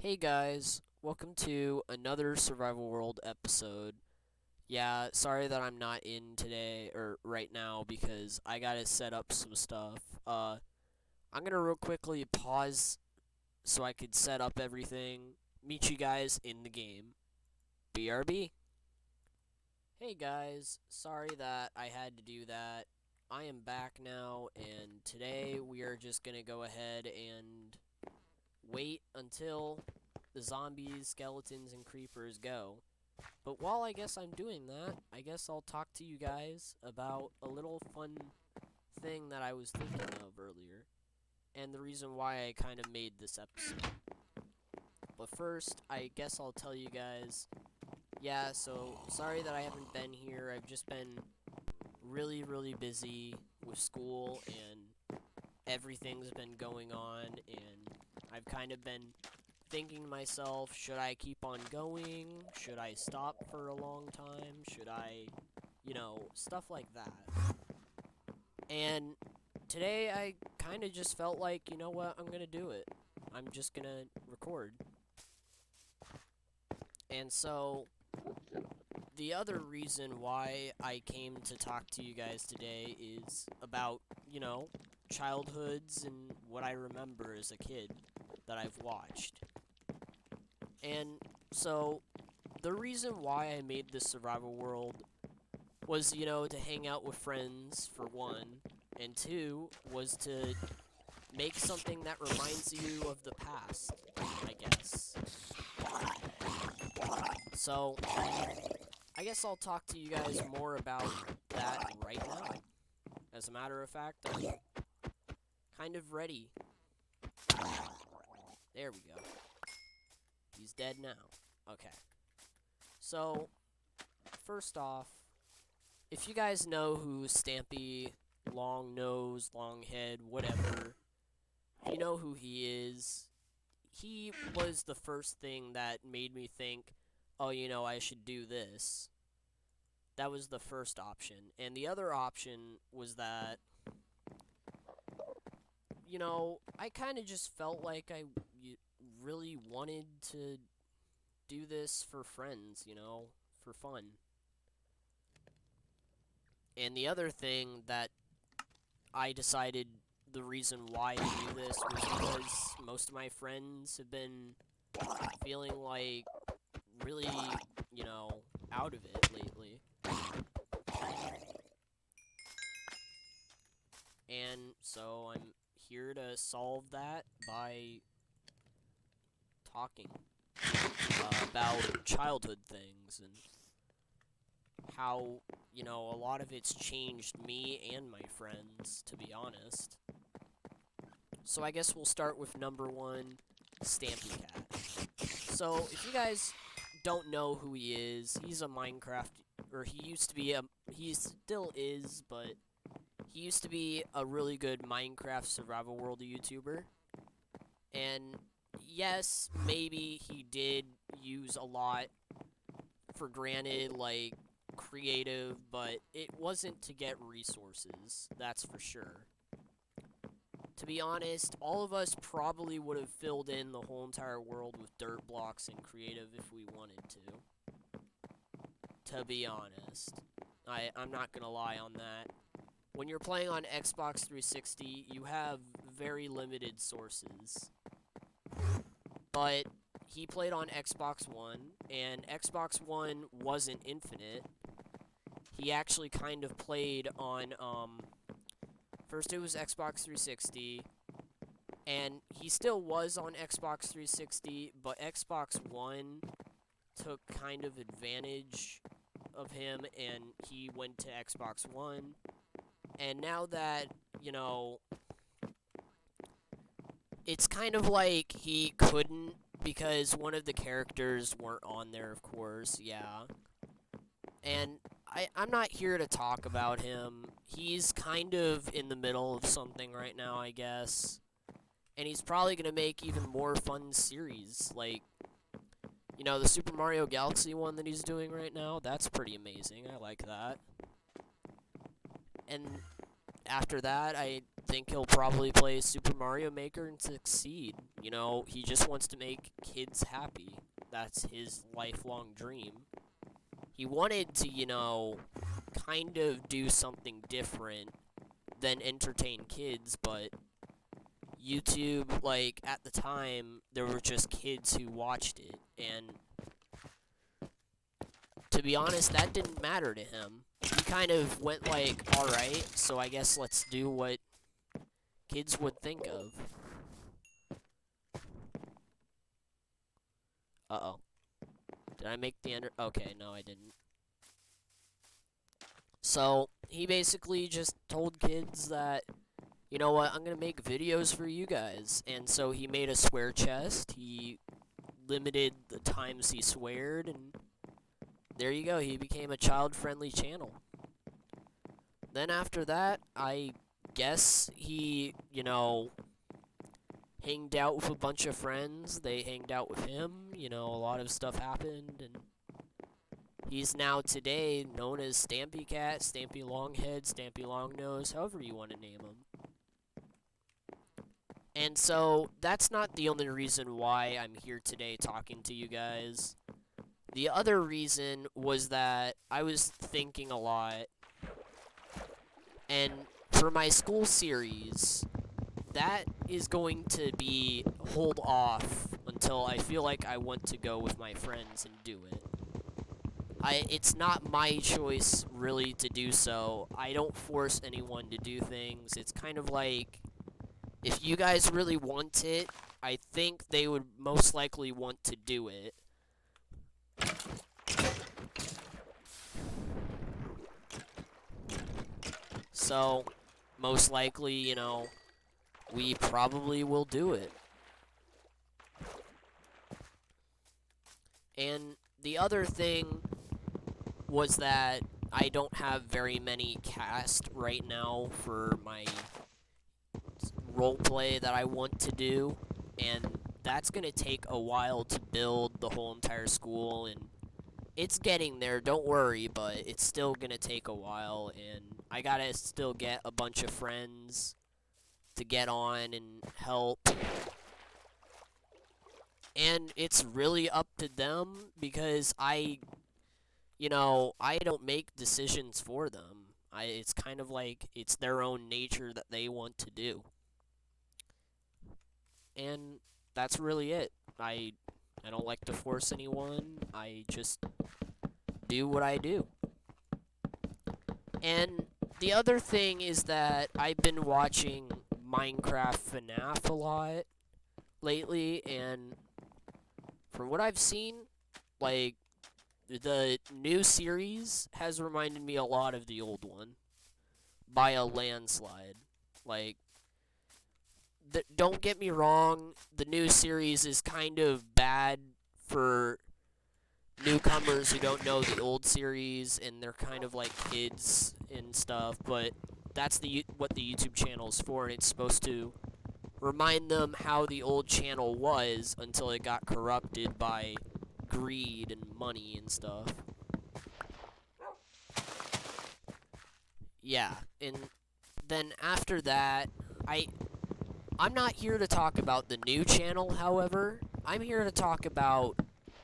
Hey guys, welcome to another Survival World episode. Yeah, sorry that I'm not in today or right now because I gotta set up some stuff. I'm gonna real quickly pause so I could set up everything. Meet you guys in the game. BRB. Hey guys, sorry that I had to do that. I am back now, and today we are just gonna go ahead and wait until the zombies, skeletons, and creepers go. But while I guess I'm doing that, I guess I'll talk to you guys about a little fun thing that I was thinking of earlier, and the reason why I kind of made this episode. But first, I guess I'll tell you guys, yeah, so sorry that I haven't been here. I've just been really busy with school, and everything's been going on, and I've kind of been thinking to myself, should I keep on going? Should I stop for a long time? Should I, stuff like that. And today I kind of just felt like, you know what, I'm going to do it. I'm just going to record. And so, the other reason why I came to talk to you guys today is about, childhoods and what I remember as a kid that I've watched. And so, the reason why I made this survival world was, to hang out with friends, for one, and two, was to make something that reminds you of the past, I guess. So, I guess I'll talk to you guys more about that right now. As a matter of fact, I'm kind of ready. There we go. He's dead now. Okay. So, first off, if you guys know who Stampy, long nose, long head, whatever, if you know who he is, he was the first thing that made me think, oh, I should do this. That was the first option. And the other option was that, I kind of just felt like I really wanted to do this for friends, for fun. And the other thing that I decided the reason why I do this was because most of my friends have been feeling like really, out of it lately. And so I'm here to solve that by talking about childhood things and how, a lot of it's changed me and my friends, to be honest. So I guess we'll start with number one, Stampy Cat. So if you guys don't know who he is, he's a Minecraft, or he used to be he still is, but he used to be a really good Minecraft survival world YouTuber. And yes, maybe he did use a lot for granted, like creative, but it wasn't to get resources, that's for sure. To be honest, all of us probably would have filled in the whole entire world with dirt blocks and creative if we wanted to. To be honest. I'm not gonna lie on that. When you're playing on Xbox 360, you have very limited sources. But he played on Xbox One, and Xbox One wasn't infinite. He actually kind of played on, first it was Xbox 360, and he still was on Xbox 360, but Xbox One took kind of advantage of him, and he went to Xbox One. And now that, it's kind of like he couldn't, because one of the characters weren't on there, of course, yeah. And I'm not here to talk about him. He's kind of in the middle of something right now, I guess. And he's probably going to make even more fun series, like, the Super Mario Galaxy one that he's doing right now. That's pretty amazing. I like that. And after that, I think he'll probably play Super Mario Maker and succeed. You know, he just wants to make kids happy. That's his lifelong dream. He wanted to, you know, kind of do something different than entertain kids, but YouTube, like, at the time, there were just kids who watched it, and to be honest, that didn't matter to him. He kind of went like, alright, so I guess let's do what kids would think of. Uh-oh. Did I make the ender? Okay, no, I didn't. So, he basically just told kids that, you know what, I'm gonna make videos for you guys. And so he made a swear chest, he limited the times he sweared, and there you go, he became a child-friendly channel. Then after that, I guess he, you know, hanged out with a bunch of friends. They hanged out with him. You know, a lot of stuff happened, and he's now today known as Stampy Cat, Stampy Longhead, Stampy Longnose, however you want to name him. And so, that's not the only reason why I'm here today talking to you guys. The other reason was that I was thinking a lot, and for my school series, that is going to be hold off until I feel like I want to go with my friends and do it. It's not my choice, really, to do so. I don't force anyone to do things. It's kind of like, if you guys really want it, I think they would most likely want to do it. So, most likely, you know, we probably will do it. And the other thing was that I don't have very many cast right now for my roleplay that I want to do, and that's going to take a while to build the whole entire school, and it's getting there, don't worry, but it's still going to take a while, and I gotta still get a bunch of friends to get on and help. And it's really up to them, because you know, I don't make decisions for them. It's kind of like it's their own nature that they want to do. And that's really it. I don't like to force anyone. I just do what I do. And the other thing is that I've been watching Minecraft FNAF a lot lately, and from what I've seen, like, the new series has reminded me a lot of the old one by a landslide. Like, don't get me wrong, the new series is kind of bad for newcomers who don't know the old series, and they're kind of like kids and stuff, but that's what the YouTube channel is for, and it's supposed to remind them how the old channel was until it got corrupted by greed and money and stuff. Yeah, and then after that, I'm not here to talk about the new channel, however. I'm here to talk about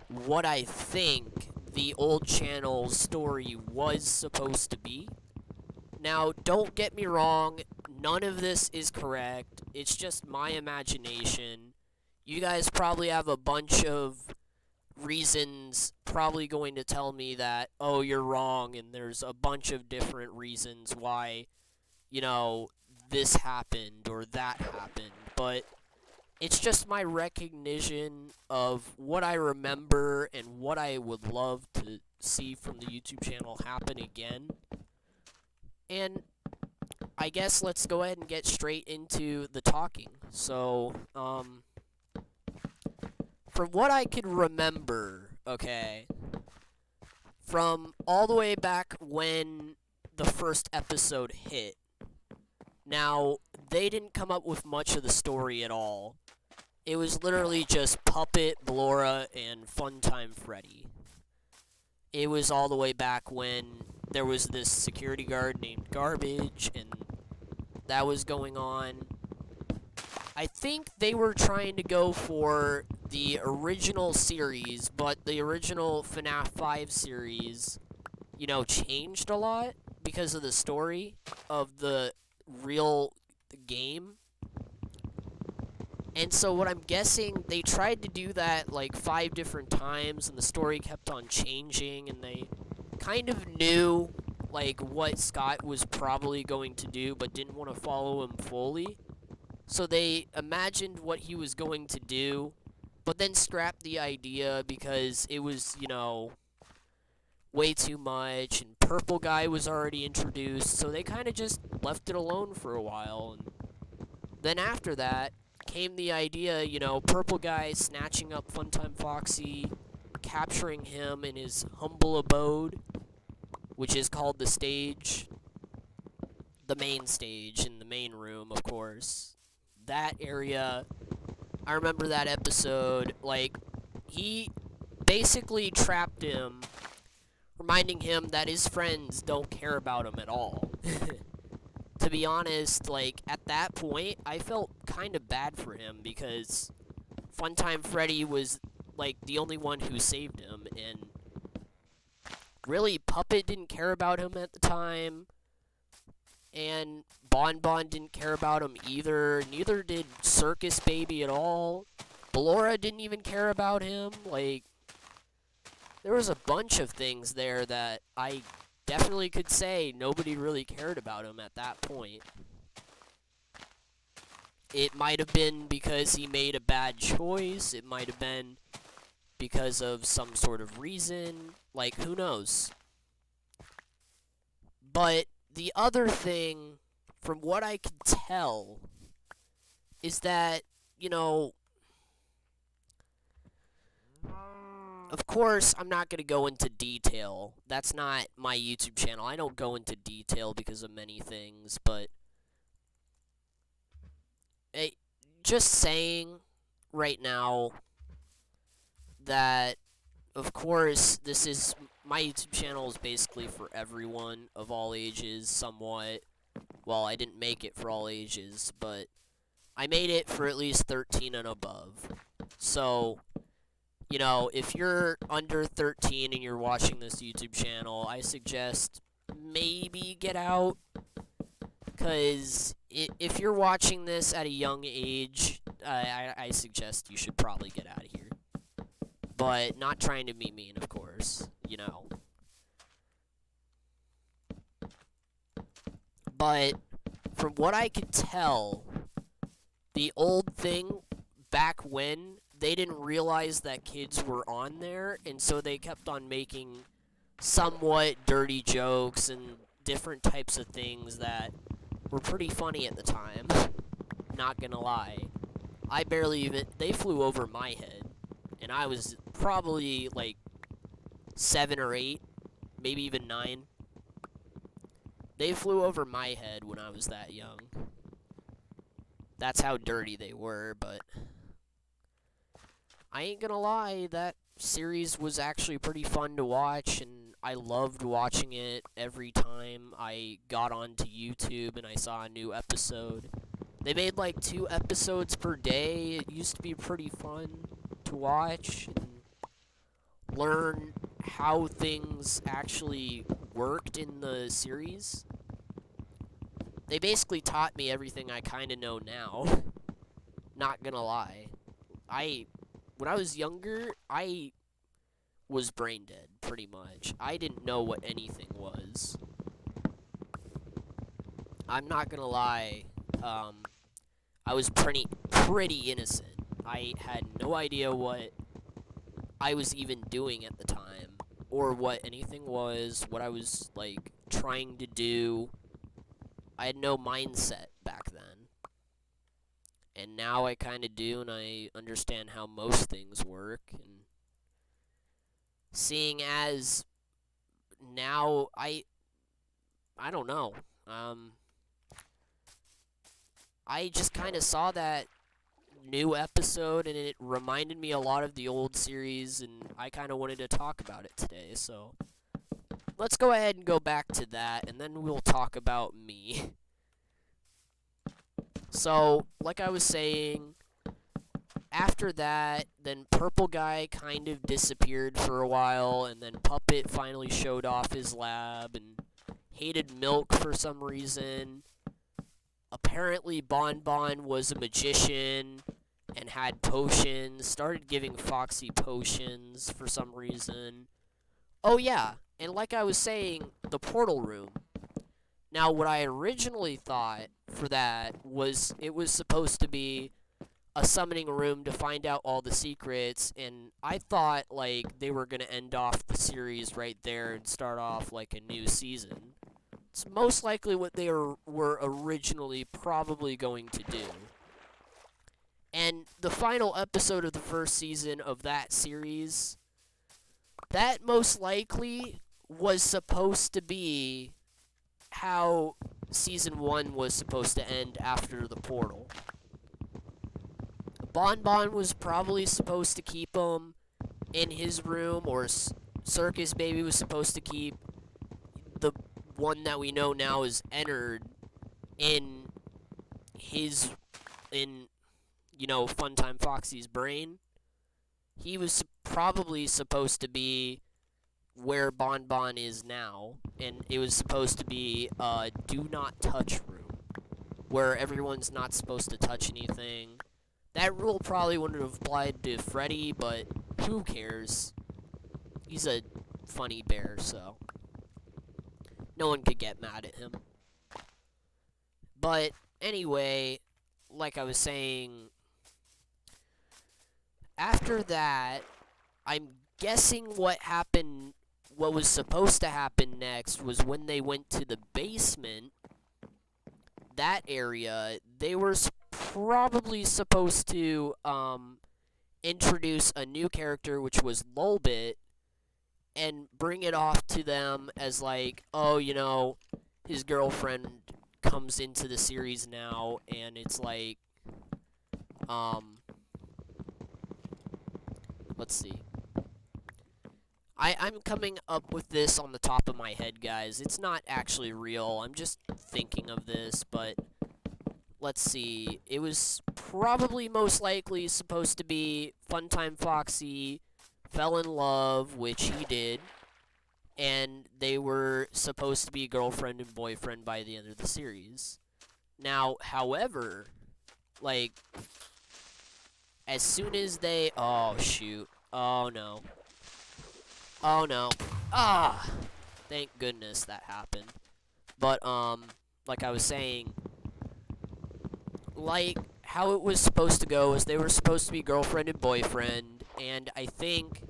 what I think the old channel's story was supposed to be. Now, don't get me wrong, none of this is correct. It's just my imagination. You guys probably have a bunch of reasons probably going to tell me that, oh, you're wrong, and there's a bunch of different reasons why, you know, this happened or that happened, but it's just my recognition of what I remember and what I would love to see from the YouTube channel happen again. And I guess let's go ahead and get straight into the talking. So, from what I can remember, okay, from all the way back when the first episode hit, now, they didn't come up with much of the story at all. It was literally just Puppet, Blora, and Funtime Freddy. It was all the way back when there was this security guard named Garbage, and that was going on. I think they were trying to go for the original series, but the original FNAF 5 series, you know, changed a lot because of the story of the real game. And so what I'm guessing, they tried to do that like 5 different times, and the story kept on changing, and they kind of knew like what Scott was probably going to do, but didn't want to follow him fully. So they imagined what he was going to do, but then scrapped the idea because it was, you know, way too much, and Purple Guy was already introduced, so they kind of just left it alone for a while. And then after that came the idea, you know, Purple Guy snatching up Funtime Foxy, capturing him in his humble abode, which is called the stage, the main stage in the main room, of course. That area, I remember that episode, like, he basically trapped him, reminding him that his friends don't care about him at all. To be honest, like, at that point, I felt kind of bad for him, because Funtime Freddy was, like, the only one who saved him, and really, Puppet didn't care about him at the time, and Bon Bon didn't care about him either. Neither did Circus Baby at all. Ballora didn't even care about him. Like, there was a bunch of things there that I definitely could say nobody really cared about him at that point. It might have been because he made a bad choice. It might have been because of some sort of reason. Like, who knows? But the other thing, from what I can tell, is that, you know, of course, I'm not going to go into detail. That's not my YouTube channel. I don't go into detail because of many things, but just saying right now that, of course, this is, my YouTube channel is basically for everyone of all ages, somewhat. Well, I didn't make it for all ages, but I made it for at least 13 and above. So, you know, if you're under 13 and you're watching this YouTube channel, I suggest maybe get out. Because if you're watching this at a young age, I suggest you should probably get out of here. But not trying to be mean, of course, you know. But from what I could tell, the old thing back when, they didn't realize that kids were on there, and so they kept on making somewhat dirty jokes and different types of things that were pretty funny at the time. Not gonna lie. I barely even, they flew over my head, and I was probably like 7 or 8, maybe even 9. They flew over my head when I was that young. That's how dirty they were, but I ain't gonna lie, that series was actually pretty fun to watch, and I loved watching it every time I got onto YouTube and I saw a new episode. They made like 2 episodes per day. It used to be pretty fun to watch and learn how things actually worked in the series. They basically taught me everything I kind of know now. Not gonna lie. When I was younger, I was brain dead, pretty much. I didn't know what anything was. I'm not gonna lie, I was pretty innocent. I had no idea what I was even doing at the time, or what anything was, what I was, like, trying to do. I had no mindset back then. And now I kind of do, and I understand how most things work. And seeing as now, I don't know. I just kind of saw that new episode, and it reminded me a lot of the old series, and I kind of wanted to talk about it today, so let's go ahead and go back to that, and then we'll talk about me. So, like I was saying, after that, then Purple Guy kind of disappeared for a while, and then Puppet finally showed off his lab and hated milk for some reason. Apparently, Bon Bon was a magician and had potions, started giving Foxy potions for some reason. Oh, yeah, and like I was saying, the portal room. Now, what I originally thought for that was it was supposed to be a summoning room to find out all the secrets, and I thought, like, they were going to end off the series right there and start off, like, a new season. It's most likely what they were originally probably going to do. And the final episode of the first season of that series, that most likely was supposed to be how Season 1 was supposed to end after the portal. Bon Bon was probably supposed to keep him in his room, or Circus Baby was supposed to keep the one that we know now is Ennard in his, Funtime Foxy's brain. He was probably supposed to be where Bon Bon is now, and it was supposed to be a do not touch room, where everyone's not supposed to touch anything. That rule probably wouldn't have applied to Freddy, but who cares? He's a funny bear, so no one could get mad at him. But anyway, like I was saying, after that, I'm guessing what was supposed to happen next was when they went to the basement, that area, they were probably supposed to introduce a new character, which was Lolbit, and bring it off to them as like, oh, his girlfriend comes into the series now, and it's like, let's see. I'm coming up with this on the top of my head, guys. It's not actually real. I'm just thinking of this, but let's see. It was probably most likely supposed to be Funtime Foxy fell in love, which he did, and they were supposed to be girlfriend and boyfriend by the end of the series. Now, however, like, as soon as they... Oh, shoot. Oh, no. Oh, no. Ah! Thank goodness that happened. But, like I was saying, like, how it was supposed to go is they were supposed to be girlfriend and boyfriend, and I think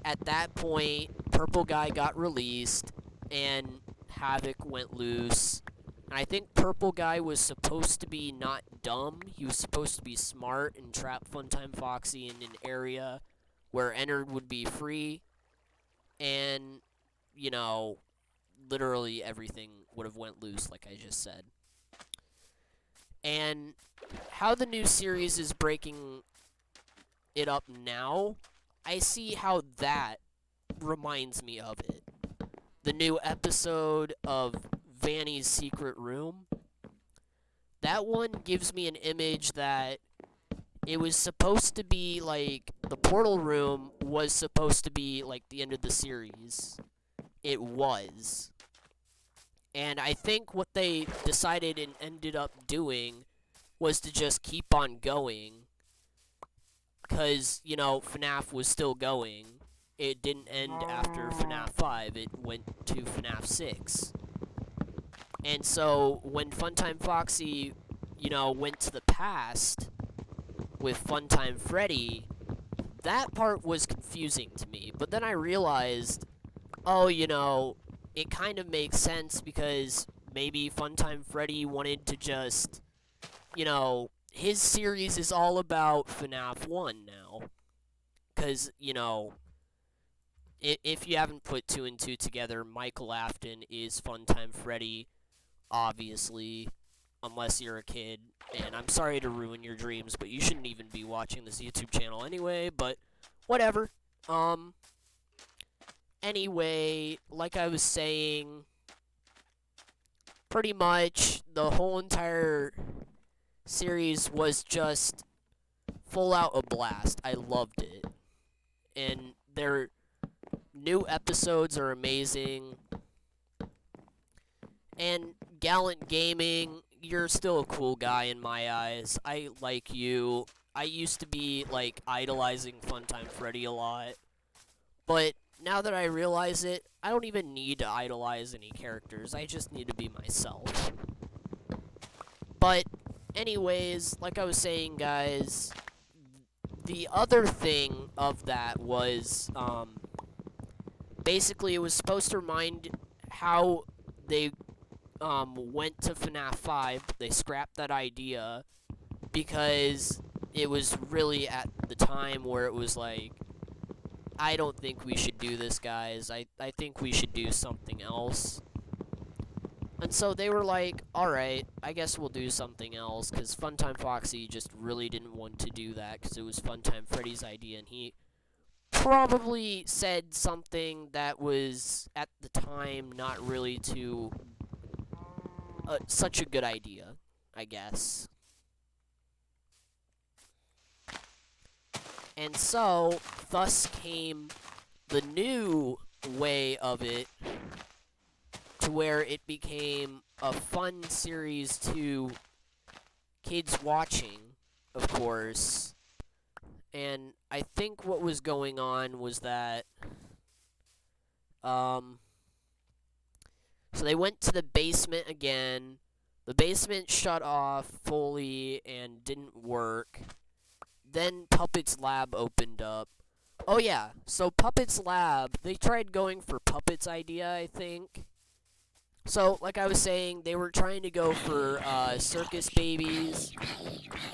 at that point, Purple Guy got released, and Havoc went loose. And I think Purple Guy was supposed to be not dumb. He was supposed to be smart and trap Funtime Foxy in an area where Ennard would be free. And, literally everything would have went loose, like I just said. And how the new series is breaking it up now, I see how that reminds me of it. The new episode of Vanny's Secret Room, that one gives me an image that it was supposed to be like the portal room was supposed to be like the end of the series. It was. And I think what they decided and ended up doing was to just keep on going. Because, FNAF was still going. It didn't end after FNAF 5. It went to FNAF 6. And so, when Funtime Foxy, went to the past with Funtime Freddy, that part was confusing to me. But then I realized, oh, it kind of makes sense because maybe Funtime Freddy wanted to just, his series is all about FNAF 1 now. Because, if you haven't put 2 and 2 together, Michael Afton is Funtime Freddy, obviously, unless you're a kid. And I'm sorry to ruin your dreams, but you shouldn't even be watching this YouTube channel anyway, but whatever. Anyway, like I was saying, pretty much the whole entire series was just full out a blast. I loved it. And their new episodes are amazing. And Gallant Gaming, you're still a cool guy in my eyes. I like you. I used to be, like, idolizing Funtime Freddy a lot. But now that I realize it, I don't even need to idolize any characters. I just need to be myself. But, anyways, like I was saying, guys, the other thing of that was, basically it was supposed to remind how they went to FNAF 5. They scrapped that idea because it was really at the time where it was like, I don't think we should do this, guys. I think we should do something else. And so they were like, alright, I guess we'll do something else, because Funtime Foxy just really didn't want to do that, because it was Funtime Freddy's idea, and he probably said something that was, at the time, not really too such a good idea, I guess. And so, thus came the new way of it, to where it became a fun series to kids watching, of course. And I think what was going on was that, so they went to the basement again. The basement shut off fully and didn't work. Then Puppet's Lab opened up. Oh yeah, so Puppet's Lab, they tried going for Puppet's idea, I think. So, like I was saying, they were trying to go for Circus Babies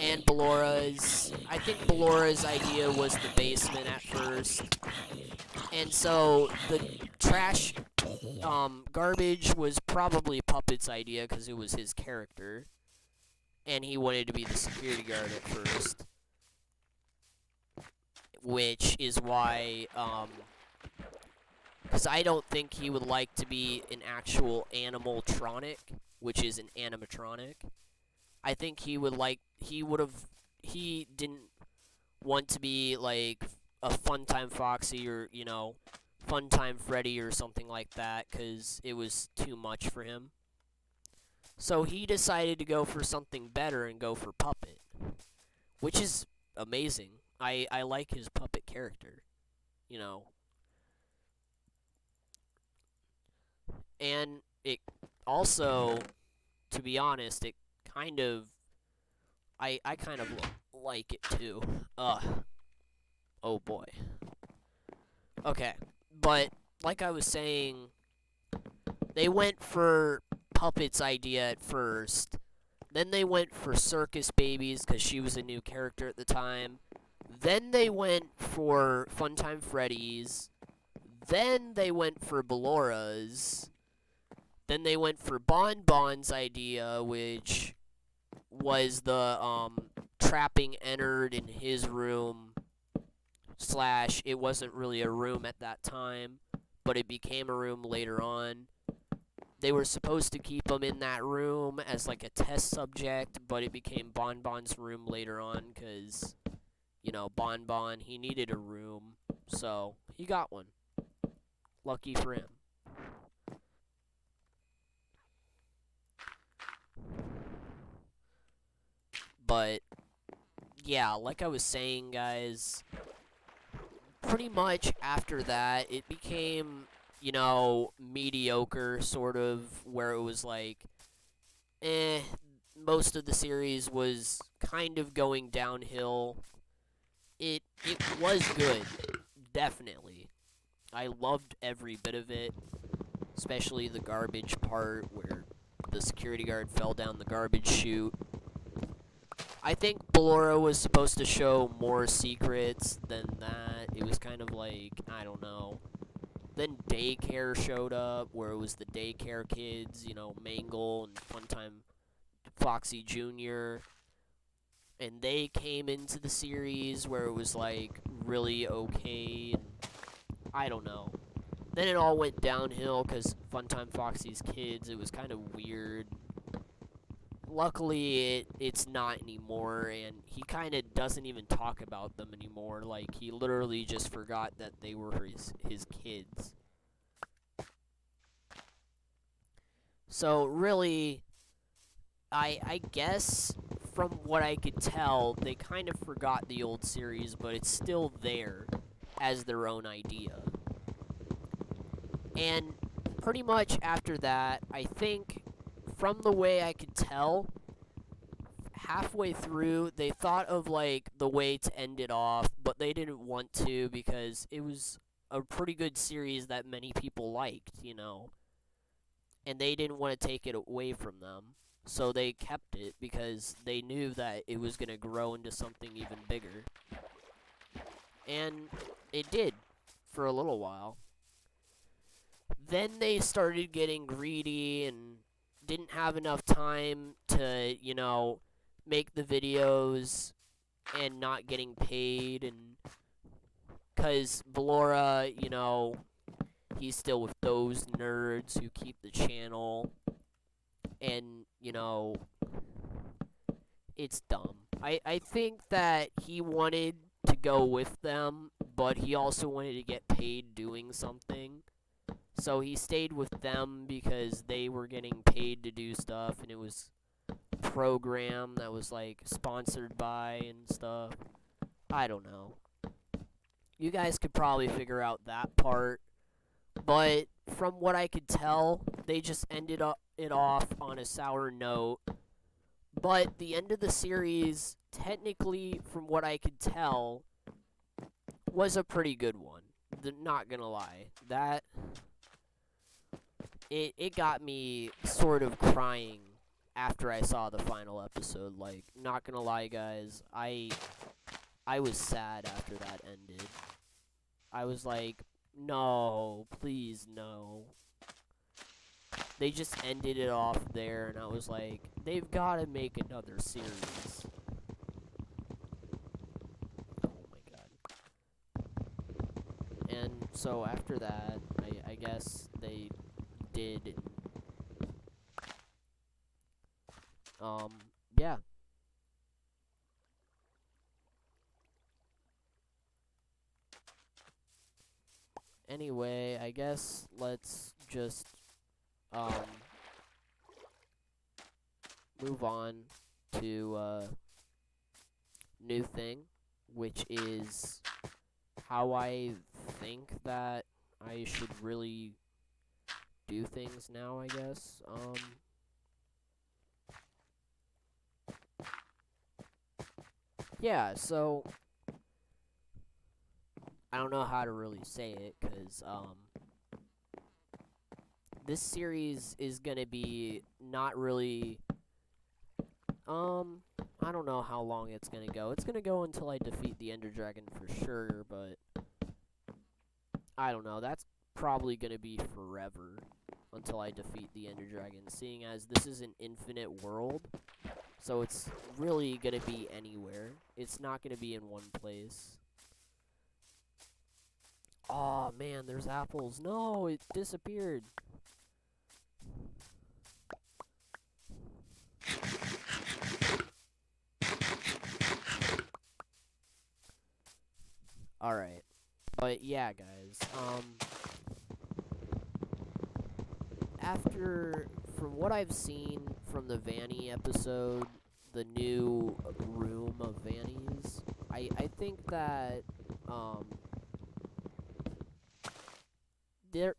and Ballora's. I think Ballora's idea was the basement at first. And so the trash garbage was probably Puppet's idea because it was his character. And he wanted to be the security guard at first. Which is why, because I don't think he would like to be an actual animatronic, which is an animatronic. I think he didn't want to be, like, a Funtime Foxy or, you know, Funtime Freddy or something like that, because it was too much for him. So he decided to go for something better and go for Puppet, which is amazing. I like his Puppet character, you know. And it also, to be honest, it kind of, I kind of like it too. Oh boy. Okay, but like I was saying, they went for Puppet's idea at first. Then they went for Circus Babies because she was a new character at the time. Then they went for Funtime Freddy's. Then they went for Ballora's. Then they went for Bon Bon's idea, which was the trapping Ennard in his room. / it wasn't really a room at that time, but it became a room later on. They were supposed to keep him in that room as like a test subject, but it became Bon Bon's room later on because, you know, Bon Bon, he needed a room, so he got one. Lucky for him. But, yeah, like I was saying, guys, pretty much after that, it became, you know, mediocre, sort of, where it was like, most of the series was kind of going downhill. It was good, definitely. I loved every bit of it, especially the garbage part where the security guard fell down the garbage chute. I think Ballora was supposed to show more secrets than that. It was kind of like, I don't know. Then Daycare showed up, where it was the daycare kids, you know, Mangle and Funtime Foxy Jr., and they came into the series where it was, like, really okay, and I don't know. Then it all went downhill because Funtime Foxy's kids, it was kind of weird. luckily it's not anymore, and he kind of doesn't even talk about them anymore. Like, he literally just forgot that they were his kids. So really, I guess from what I could tell, they kind of forgot the old series, but it's still there as their own idea. And pretty much after that, I think, from the way I could tell, halfway through, they thought of, like, the way to end it off, but they didn't want to because it was a pretty good series that many people liked, you know? And they didn't want to take it away from them. So they kept it because they knew that it was going to grow into something even bigger. And it did for a little while. Then they started getting greedy and didn't have enough time to, you know, make the videos and not getting paid. And because Ballora, you know, he's still with those nerds who keep the channel. And, you know, it's dumb. I think that he wanted to go with them, but he also wanted to get paid doing something. So he stayed with them because they were getting paid to do stuff, and it was a program that was, like, sponsored by and stuff. I don't know. You guys could probably figure out that part. But from what I could tell, they just ended it off on a sour note. But the end of the series, technically, from what I could tell, was a pretty good one. Not gonna lie. It got me sort of crying after I saw the final episode. Like, not gonna lie, guys, I was sad after that ended. I was like, no, please, no. They just ended it off there, and I was like, they've got to make another series. Oh my god. And so after that, I guess they did. Yeah. Anyway, I guess let's just, move on to, new thing, which is how I think that I should really do things now, I guess. Yeah, so I don't know how to really say it, because, this series is gonna be not really, I don't know how long it's gonna go. It's gonna go until I defeat the Ender Dragon for sure, but I don't know. That's probably gonna be forever until I defeat the Ender Dragon, seeing as this is an infinite world. So it's really gonna be anywhere. It's not gonna be in one place. Oh man, there's apples. No, it disappeared. Alright. But yeah, guys. From what I've seen from the Vanny episode, the new room of Vannies, I think that,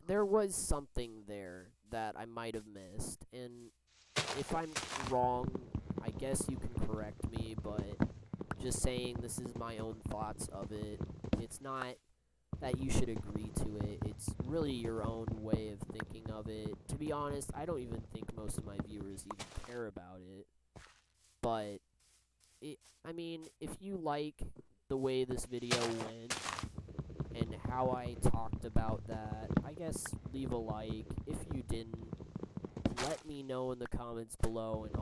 there was something there that I might have missed, and if I'm wrong, I guess you can correct me, but just saying this is my own thoughts of it. It's not that you should agree to it. It's really your own way of thinking of it. To be honest, I don't even think most of my viewers even care about it. But, I mean, if you like the way this video went and how I talked about that, I guess leave a like. If you didn't, let me know in the comments below, and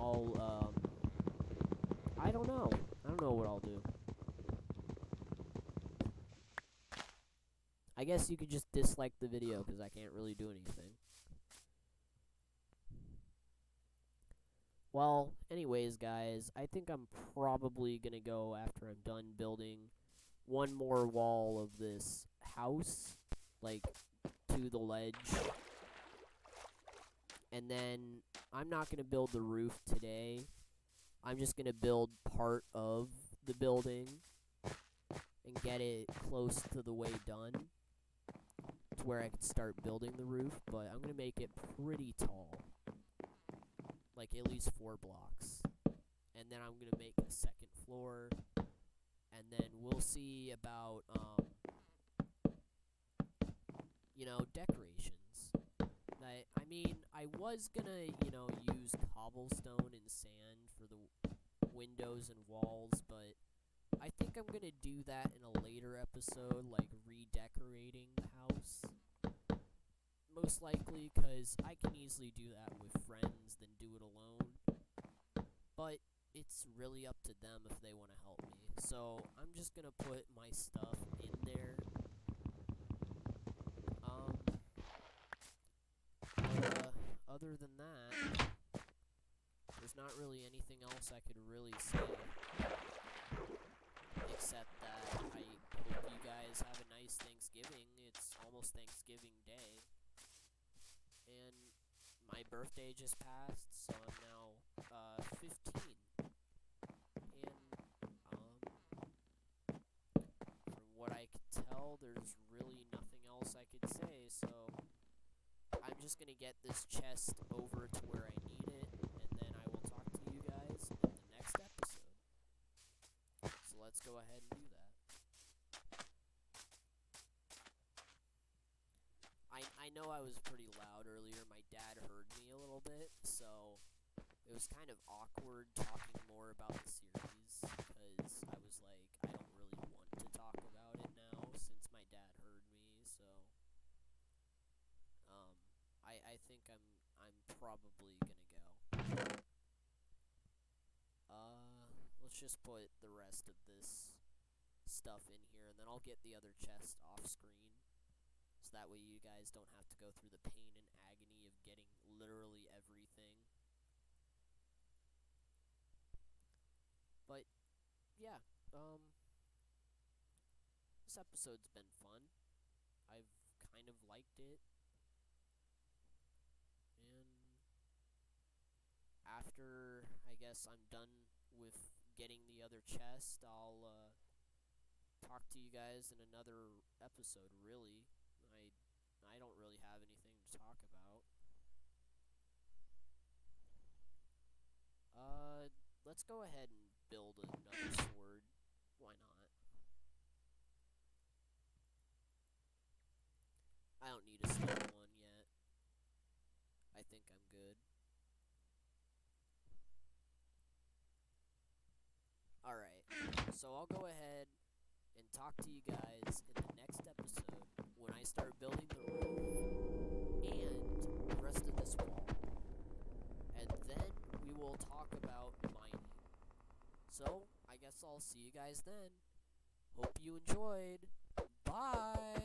I don't know. I don't know what I'll do. I guess you could just dislike the video, because I can't really do anything. Well, anyways, guys, I think I'm probably gonna go after I'm done building one more wall of this house, like, to the ledge. And then I'm not gonna build the roof today. I'm just gonna build part of the building and get it close to the way done to where I can start building the roof, but I'm gonna make it pretty tall. Like at least 4 blocks. And then I'm gonna make a second floor, and then we'll see about decorations. I mean, I was gonna, use cobblestone and sand for the windows and walls, but I think I'm gonna do that in a later episode, like redecorating the house. Most likely, because I can easily do that with friends than do it alone. But it's really up to them if they want to help me. So I'm just gonna put my stuff in there. Other than that, there's not really anything else I could really say. Except that I hope you guys have a nice Thanksgiving. It's almost Thanksgiving Day. And my birthday just passed, so I'm now 15. And from what I could tell, there's really nothing else I could say, so I'm just gonna get this chest over to where I need it, and then I will talk to you guys in the next episode. So let's go ahead and do that. I know I was pretty loud earlier. My dad heard me a little bit, so it was kind of awkward talking more about the series, because I was like, I don't really want to talk about it now since my dad heard me, so I think I'm probably gonna go. Let's just put the rest of this stuff in here, and then I'll get the other chest off screen, so that way you guys don't have to go through the pain and agony of getting literally everything. But yeah, this episode's been fun. I've kind of liked it, and after I guess I'm done with getting the other chest, I'll talk to you guys in another episode. Really, I don't really have anything to talk about. Let's go ahead and build another sword. Why not? I don't need a stone one yet. I think I'm good. Alright, so I'll go ahead and talk to you guys in the next episode when I start building the roof and the rest of this wall. And then we will talk about mining. So, I guess I'll see you guys then. Hope you enjoyed. Bye!